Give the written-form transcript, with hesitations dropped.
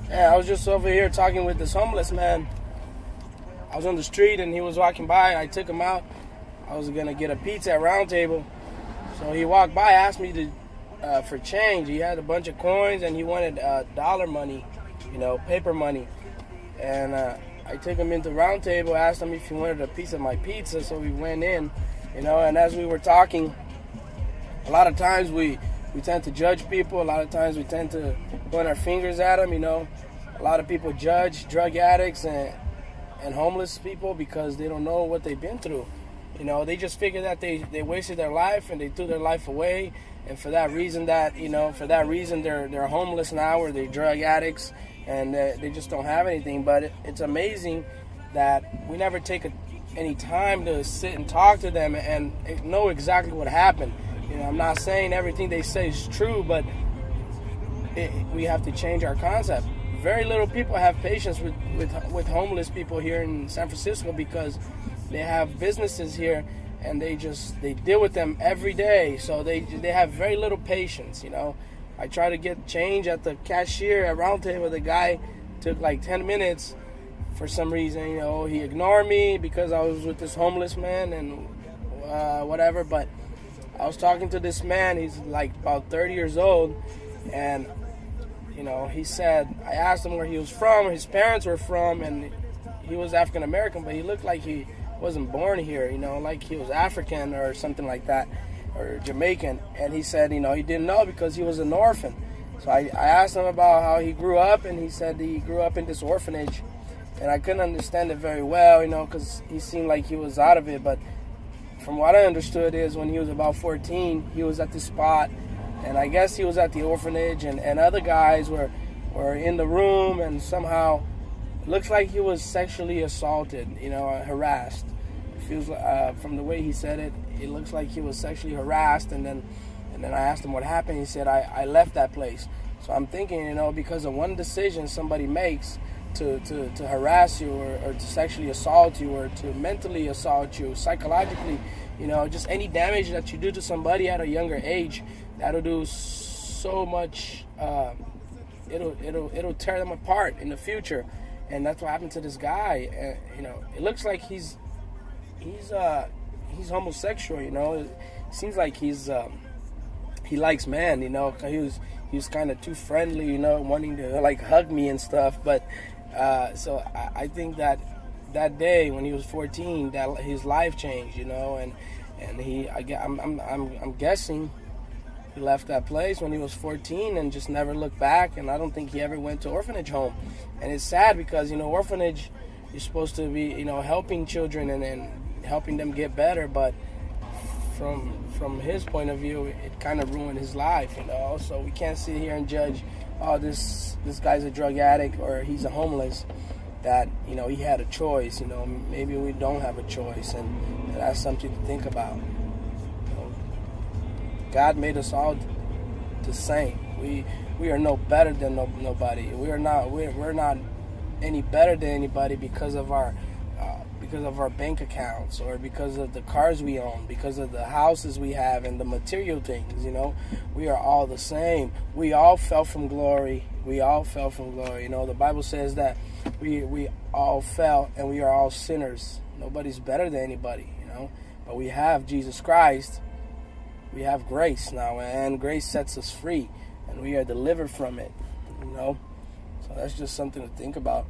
Yeah, I was just over here talking with this homeless man. I was on the street and he was walking by. I took him out. I was gonna get a pizza at Round Table. So he walked by, asked me for change. He had a bunch of coins and he wanted dollar money, paper money. And I took him into Round Table, asked him if he wanted a piece of my pizza. So we went in, and as we were talking, a lot of times we tend to judge people. A lot of times we tend to point our fingers at them. A lot of people judge drug addicts and homeless people because they don't know what they've been through. They just figure that they wasted their life and they threw their life away, and for that reason they're homeless now, or they're drug addicts, and they just don't have anything. But it's amazing that we never take any time to sit and talk to them and know exactly what happened. I'm not saying everything they say is true, but we have to change our concept. Very little people have patience with homeless people here in San Francisco because they have businesses here and they deal with them every day. So they have very little patience. I try to get change at the cashier at Round Table. The guy took like 10 minutes for some reason. He ignored me because I was with this homeless man and whatever. But I was talking to this man. He's like about 30 years old, and he said, I asked him where he was from, where his parents were from, and he was African American, but he looked like he wasn't born here, like he was African or something like that, or Jamaican. And he said, he didn't know because he was an orphan. So I asked him about how he grew up, and he said he grew up in this orphanage, and I couldn't understand it very well, because he seemed like he was out of it. But from what I understood is when he was about 14, he was at this spot, and I guess he was at the orphanage, and other guys were in the room, and somehow it looks like he was sexually assaulted, harassed. It feels from the way he said it, it looks like he was sexually harassed, and then I asked him what happened. He said, I left that place. So I'm thinking, because of one decision somebody makes to harass you or to sexually assault you or to mentally assault you, psychologically, just any damage that you do to somebody at a younger age, that'll do so much. It'll tear them apart in the future, and that's what happened to this guy. It looks like he's homosexual. It seems like he likes men. He was kind of too friendly. Wanting to like hug me and stuff. But so I think that day when he was 14, that his life changed. And I'm guessing he left that place when he was 14 and just never looked back, and I don't think he ever went to orphanage home. And it's sad because, orphanage, you're supposed to be, helping children and helping them get better, but from his point of view, it kind of ruined his life, So we can't sit here and judge, oh, this guy's a drug addict or he's a homeless, that, he had a choice, maybe we don't have a choice, and that's something to think about. God made us all the same. We are no better than nobody. We're not any better than anybody because of our bank accounts or because of the cars we own, because of the houses we have and the material things. We are all the same. We all fell from glory. The Bible says that we all fell and we are all sinners. Nobody's better than anybody. But we have Jesus Christ. We have grace now, and grace sets us free, and we are delivered from it, So that's just something to think about.